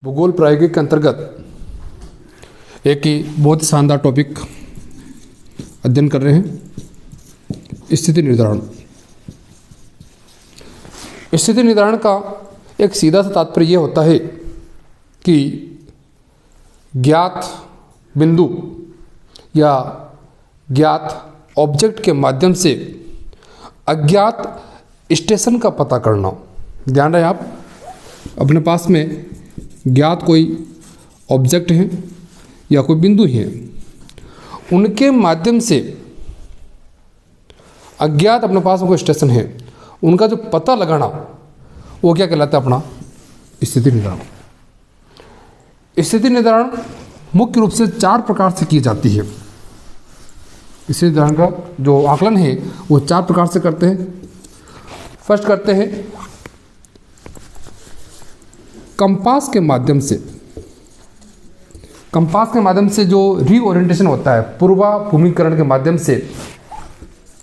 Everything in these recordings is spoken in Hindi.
भूगोल प्रायोगिक के अंतर्गत एक ही बहुत ही शानदार टॉपिक अध्ययन कर रहे हैं, स्थिति निर्धारण। स्थिति निर्धारण का एक सीधा सा तात्पर्य यह होता है कि ज्ञात बिंदु या ज्ञात ऑब्जेक्ट के माध्यम से अज्ञात स्टेशन का पता करना। ध्यान रहे आप, अपने पास में ज्ञात कोई ऑब्जेक्ट है या कोई बिंदु है, उनके माध्यम से अज्ञात अपने पास में कोई स्टेशन है, उनका जो पता लगाना वो क्या कहलाता है? अपना स्थिति निर्धारण। स्थिति निर्धारण मुख्य रूप से 4 प्रकार से की जाती है। स्थिति निर्धारण का जो आकलन है वो 4 प्रकार से करते हैं। फर्स्ट करते हैं कंपास के माध्यम से। कंपास के माध्यम से जो रीओरिएंटेशन होता है, पूर्वाभिमुखीकरण के माध्यम से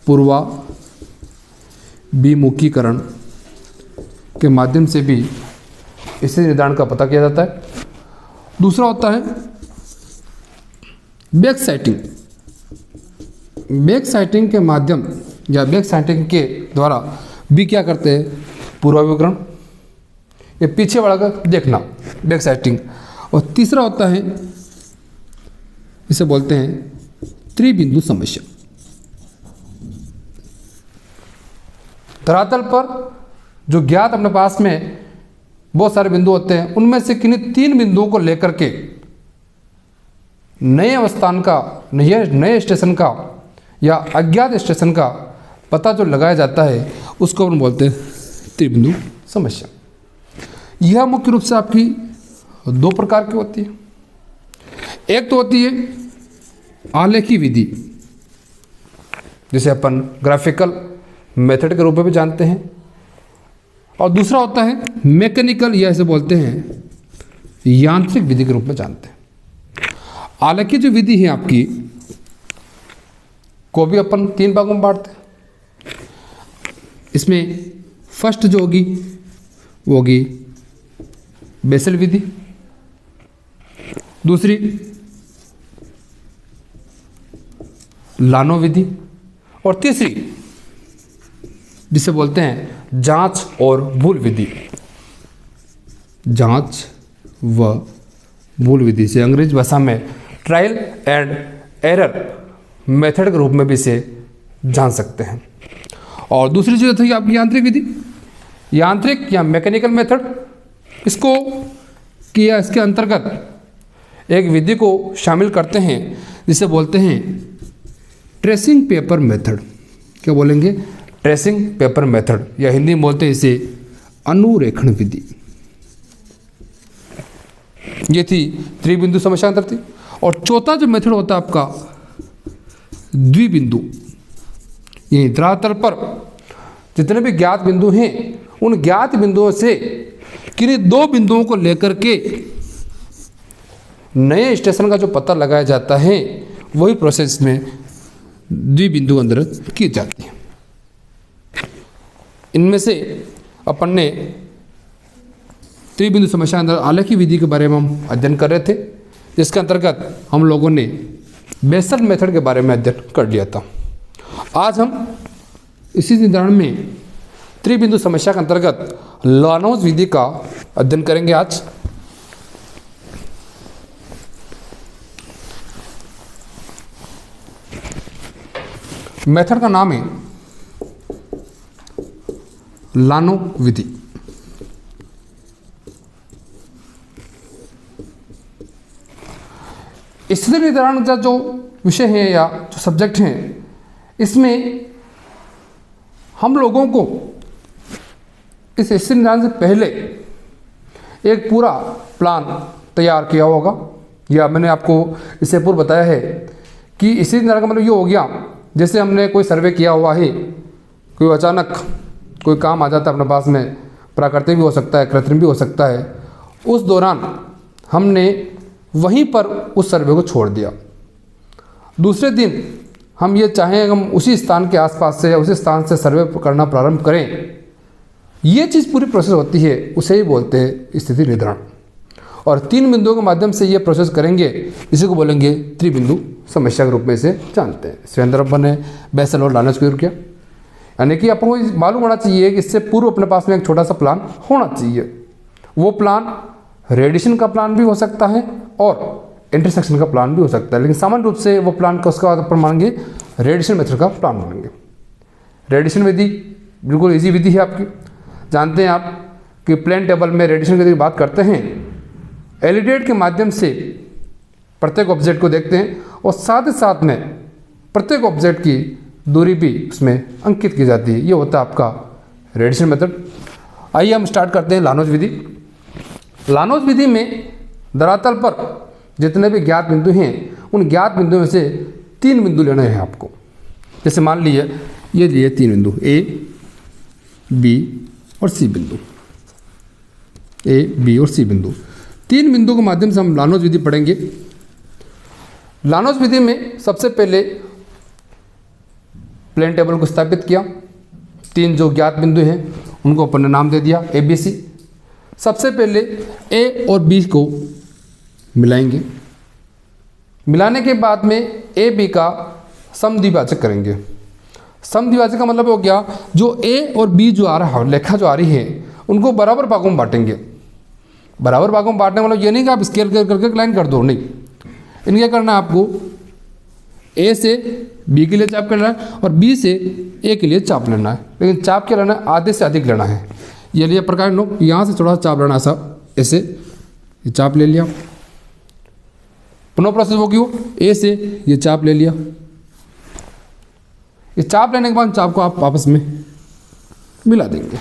पूर्वाभिमुखीकरण के माध्यम से भी स्थिति निर्धारण का पता किया जाता है। दूसरा होता है बैक साइटिंग। बैक साइटिंग के माध्यम या बैक साइटिंग के द्वारा भी क्या करते हैं? पूर्वाभिमुखीकरण, ये पीछे वाला का देखना, बैक साइटिंग। और तीसरा होता है, इसे बोलते हैं त्रिबिंदु समस्या। धरातल पर जो ज्ञात अपने पास में बहुत सारे बिंदु होते हैं, उनमें से किन्हीं 3 बिंदुओं को लेकर के नए अवस्थान का, नए स्टेशन का या अज्ञात स्टेशन का पता जो लगाया जाता है, उसको हम बोलते हैं त्रिबिंदु समस्या। यह मुख्य रूप से आपकी 2 प्रकार की होती है। एक तो होती है आलेखी विधि, जिसे अपन ग्राफिकल मेथड के रूप में भी जानते हैं, और दूसरा होता है मैकेनिकल या इसे बोलते हैं यांत्रिक विधि के रूप में जानते हैं। आलेखी जो विधि है आपकी को भी अपन 3 भागों में बांटते हैं। इसमें फर्स्ट जो होगी वो होगी बेसल विधि, दूसरी लानो विधि, और तीसरी जिसे बोलते हैं जांच और भूल विधि। जांच व भूल विधि से अंग्रेजी भाषा में ट्रायल एंड एरर मेथड के रूप में भी इसे जान सकते हैं। और दूसरी जो थी आपकी यांत्रिक विधि, यांत्रिक या मैकेनिकल मेथड, इसको किया इसके अंतर्गत एक विधि को शामिल करते हैं जिसे बोलते हैं ट्रेसिंग पेपर मेथड। क्या बोलेंगे? ट्रेसिंग पेपर मेथड, या हिंदी में बोलते हैं इसे अनुरेखण विधि। ये थी त्रिबिंदु समस्या अंतर थी। और चौथा जो मेथड होता है आपका द्विबिंदु। ये धरातल पर जितने भी ज्ञात बिंदु हैं, उन ज्ञात बिंदुओं से किन्हीं 2 बिंदुओं को लेकर के नए स्टेशन का जो पता लगाया जाता है, वही प्रोसेस में द्विबिंदु अंदर की जाती है। इनमें से अपन ने त्रिबिंदु समस्या अंदर आलेखी विधि के बारे में हम अध्ययन कर रहे थे, जिसके अंतर्गत हम लोगों ने बेसल मेथड के बारे में अध्ययन कर लिया था। आज हम इसी निर्धारण में त्रिबिंदु समस्या के अंतर्गत लानोज विधि का अध्ययन करेंगे। आज मेथड का नाम है लानो विधि। स्थिति निर्धारण का जो विषय है या जो सब्जेक्ट है, इसमें हम लोगों को इस स्थिति निर्धारण से पहले एक पूरा प्लान तैयार किया होगा, या मैंने आपको इससे पूर्व बताया है कि स्थिति निर्धारण का मतलब ये हो गया, जैसे हमने कोई सर्वे किया हुआ है, कोई अचानक कोई काम आ जाता है अपने पास में, प्राकृतिक भी हो सकता है, कृत्रिम भी हो सकता है, उस दौरान हमने वहीं पर उस सर्वे को छोड़ दिया। दूसरे दिन हम ये चाहें हम उसी स्थान के आसपास से या उसी स्थान से सर्वे करना प्रारंभ करें, ये चीज़ पूरी प्रोसेस होती है, उसे ही बोलते हैं स्थिति निर्धारण। और 3 बिंदुओं के माध्यम से ये प्रोसेस करेंगे, इसी को बोलेंगे त्रिबिंदु समस्या के रूप में इसे जानते हैं। इसके अंदर अपन ने बेसल और लानच को किया, यानी कि आपको मालूम होना चाहिए कि इससे पूर्व अपने पास में एक छोटा सा प्लान होना चाहिए। वो प्लान रेडिएशन का प्लान भी हो सकता है और इंटरसेक्शन का प्लान भी हो सकता है, लेकिन सामान्य रूप से वो प्लान का उसका अपन मानेंगे रेडिएशन मेथड का प्लान मानेंगे। रेडिएशन विधि बिल्कुल इजी विधि है आपकी, जानते हैं आप कि प्लेन टेबल में रेडिएशन की बात करते हैं, एलईडी के माध्यम से प्रत्येक ऑब्जेक्ट को देखते हैं और साथ ही साथ में प्रत्येक ऑब्जेक्ट की दूरी भी उसमें अंकित की जाती है। ये होता है आपका रेडिएशन मेथड। आइए हम स्टार्ट करते हैं लानोज विधि। लानोज विधि में धरातल पर जितने भी ज्ञात बिंदु हैं उन ज्ञात बिंदुओं में से 3 बिंदु लेने हैं आपको। जैसे मान लीजिए ये लिए 3 बिंदु ए, बी और सी बिंदु, ए, बी और सी बिंदु। 3 बिंदुओं के माध्यम से हम लानोज विधि पढ़ेंगे। लानोज विधि में सबसे पहले प्लेन टेबल को स्थापित किया, 3 जो ज्ञात बिंदु हैं उनको अपन ने नाम दे दिया ए बी सी। सबसे पहले ए और बी को मिलाएंगे, मिलाने के बाद में ए बी का समद्विभाजक करेंगे। समद्विभाजक का मतलब हो गया जो ए और बी जो आ रहा है, लेखा जो आ रही है, उनको बराबर भागों में बांटेंगे। बराबर भागों में बांटने मतलब ये नहीं कि आप स्केल करके लाइन कर दो, नहीं, इनके करना है आपको ए से बी के लिए चाप करना है और बी से ए के लिए चाप लेना है, लेकिन चाप क्या लेना है, आधे से अधिक लेना है। ये लिए प्रकार नो, यहाँ से थोड़ा सा चाप लेना है, ऐसा ऐसे ये चाप ले लिया, पुनः प्रोसेस हो गई, ए से ये चाप ले लिया। ये चाप लेने के बाद चाप को आप आपस में मिला देंगे।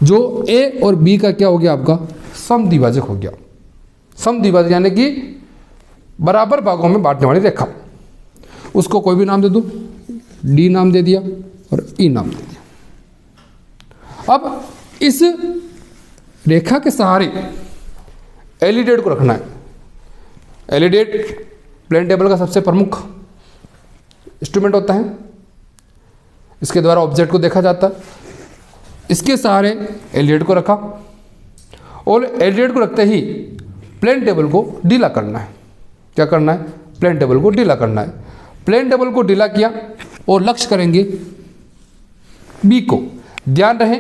जो ए और बी का क्या हो गया, आपका समद्विभाजक हो गया। समद्विभाजक यानी कि बराबर भागों में बांटने वाली रेखा, उसको कोई भी नाम दे दो, डी नाम दे दिया और ई नाम दे दिया। अब इस रेखा के सहारे एलईडी को रखना है। एलईडी प्लेन टेबल का सबसे प्रमुख इंस्ट्रूमेंट होता है, इसके द्वारा ऑब्जेक्ट को देखा जाता है। इसके सहारे एलईडी को रखा और एलईडी को रखते ही प्लेन टेबल को ढीला करना है। क्या करना है, प्लेन टेबल को ढीला करना है। प्लेन टेबल को ढीला किया और लक्ष्य करेंगे बी को। ध्यान रहे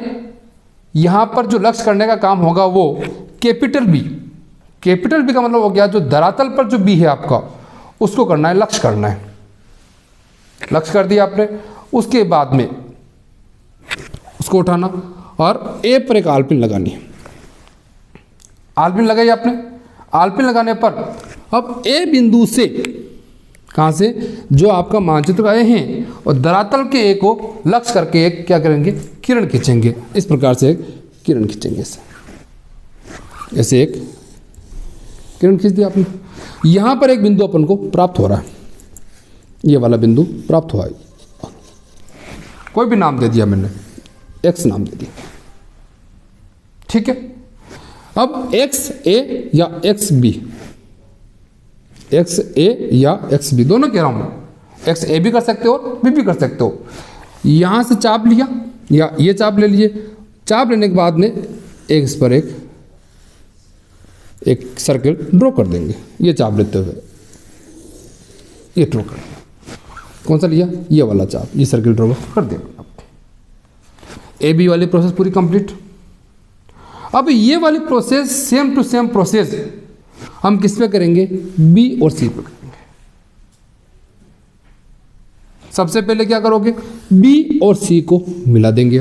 यहाँ पर जो लक्ष्य करने का काम होगा वो कैपिटल बी। कैपिटल बी का मतलब हो गया जो धरातल पर जो बी है आपका, उसको करना है, लक्ष्य करना है। लक्ष्य कर दिया आपने, उसके बाद में उसको उठाना और ए पर एक आलपिन लगानी है। आलपिन लगाई आपने, आलपिन लगाने पर अब ए बिंदु से, कहाँ से, जो आपका मानचित्र आए हैं, और धरातल के ए को लक्ष्य करके एक क्या करेंगे, किरण खींचेंगे। इस प्रकार से एक किरण खींचेंगे, ऐसे एक किरण खींच दिया आपने। यहाँ पर एक बिंदु अपन को प्राप्त हो रहा है, ये वाला बिंदु प्राप्त हुआ है, कोई भी नाम दे दिया मैंने, एक्स नाम दे दिया, ठीक है। अब एक्स ए या एक्स बी, एक्स ए या एक्स बी दोनों कह रहा हूं मैं, एक्स ए भी कर सकते हो बी भी कर सकते हो। यहां से चाप लिया या ये चाप ले लिए, चाप लेने के बाद में एक इस पर एक सर्कल ड्रॉ कर देंगे। ये चाप लेते हुए ये ड्रॉ कर दिया, कौन सा लिया, ये वाला चाप, ये सर्कल ड्रॉ कर दिया। ए बी वाली प्रोसेस पूरी कंप्लीट। अब ये वाली process same to same process हम किस पे करेंगे, बी और सी पे करेंगे। सबसे पहले क्या करोगे, बी और सी को मिला देंगे।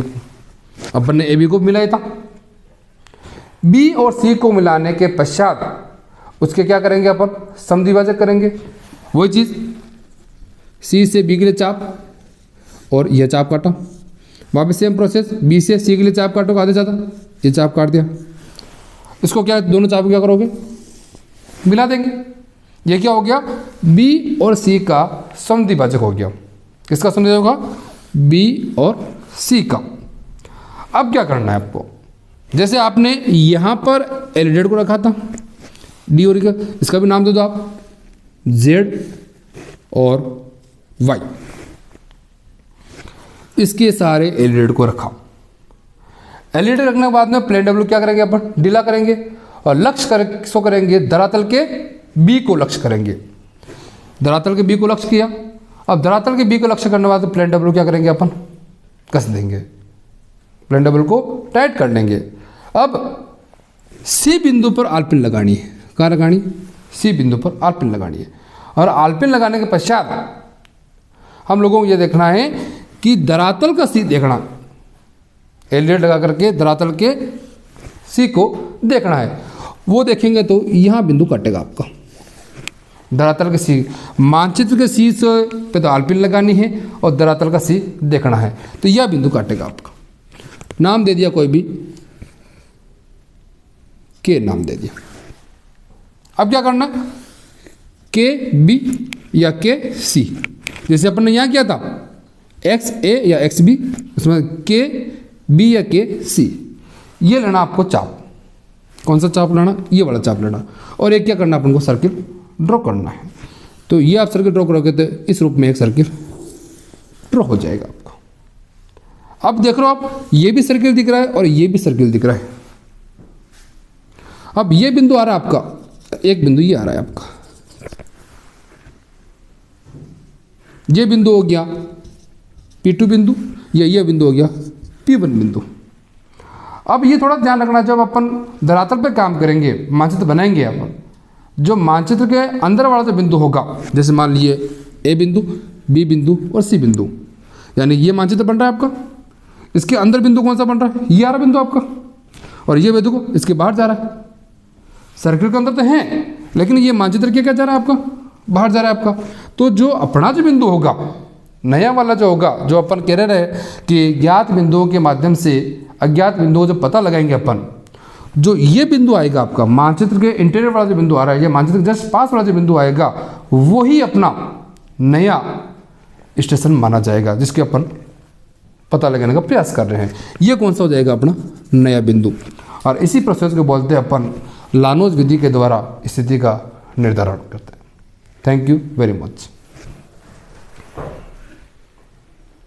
अपन ने ए बी को मिलाया था, बी और सी को मिलाने के पश्चात उसके क्या करेंगे, अपन समद्विभाजक करेंगे। वही चीज सी से बी के लिए चाप और यह चाप काटा, वापस सेम प्रोसेस, बी से सी के लिए चाप काटोगे आधे ज़्यादा, ये चाप काट दिया। इसको क्या, दोनों चाप क्या करोगे, मिला देंगे। ये क्या हो गया, बी और सी का समद्विभाजक हो गया। किसका समद्विभाजक होगा, बी और सी का। अब क्या करना है आपको, जैसे आपने यहाँ पर एलईडी को रखा था डी और का, इसका भी नाम दे दो आप जेड और वाई। इसके सारे एलईडी को रखा। एलईडी रखने के बाद में प्लेन टेबल क्या करेंगे, अपन ढीला करेंगे और लक्ष्य किसको करेंगे, धरातल के बी को लक्ष्य करेंगे। धरातल के बी को लक्ष्य किया। अब धरातल के बी को लक्ष्य करने के बाद प्लेन डबल क्या करेंगे, अपन कस देंगे, प्लेन डबल को टाइट कर लेंगे। अब सी बिंदु पर आलपिन लगानी है। कहाँ लगानी, सी बिंदु पर आलपिन लगानी है। और आलपिन लगाने के पश्चात हम लोगों को यह देखना है कि धरातल का सी देखना, एलियट लगा करके धरातल के सी को देखना है। वो देखेंगे तो यहाँ बिंदु कटेगा आपका, धरातल के सी, मानचित्र के सी से पे तो आलपिन लगानी है और धरातल का सी देखना है, तो यह बिंदु काटेगा आपका। नाम दे दिया कोई भी, के नाम दे दिया। अब क्या करना, के बी या के सी, जैसे अपन ने यहाँ किया था एक्स ए या एक्स बी, उसमें के बी या के सी, ये लेना आपको चाप। कौन सा चाप लेना, ये वाला चाप लेना। और एक क्या करना, अपन को सर्किल ड्रॉ करना है। तो ये आप सर्किल ड्रॉ करोगे तो इस रूप में एक सर्किल ड्रॉ हो जाएगा आपको। अब देख रहे हो आप, ये भी सर्किल दिख रहा है और ये भी सर्किल दिख रहा है। अब ये बिंदु आ रहा है आपका, एक बिंदु ये आ रहा है आपका, ये बिंदु हो गया P2 बिंदु, या ये बिंदु हो गया P1 बिंदु। अब ये थोड़ा ध्यान रखना, जब अपन धरातल पे काम करेंगे, मानचित्र बनाएंगे अपन, जो मानचित्र के अंदर वाला जो बिंदु होगा, जैसे मान लीजिए ए बिंदु, बी बिंदु और सी बिंदु, यानी ये मानचित्र बन रहा है आपका। इसके अंदर बिंदु कौन सा बन रहा है, ये आ रहा बिंदु आपका, और ये बिंदु को इसके बाहर जा रहा है। सर्किल के अंदर तो है, लेकिन ये मानचित्र क्या जा रहा है आपका, बाहर जा रहा है आपका। तो जो अपना जो बिंदु होगा, नया वाला जो होगा, जो अपन कह रहे हैं कि ज्ञात बिंदुओं के माध्यम से अज्ञात बिंदुओं जो पता लगाएंगे अपन, जो ये बिंदु आएगा आपका, मानचित्र के इंटीरियर वाला जो बिंदु आ रहा है, या मानचित्र के जस्ट पास वाला जो बिंदु आएगा, वही अपना नया स्टेशन माना जाएगा, जिसके अपन पता लगाने का प्रयास कर रहे हैं। ये कौन सा हो जाएगा अपना नया बिंदु। और इसी प्रोसेस को बोलते हैं अपन लानोज विधि के द्वारा स्थिति का निर्धारण करते हैं। Thank you very much.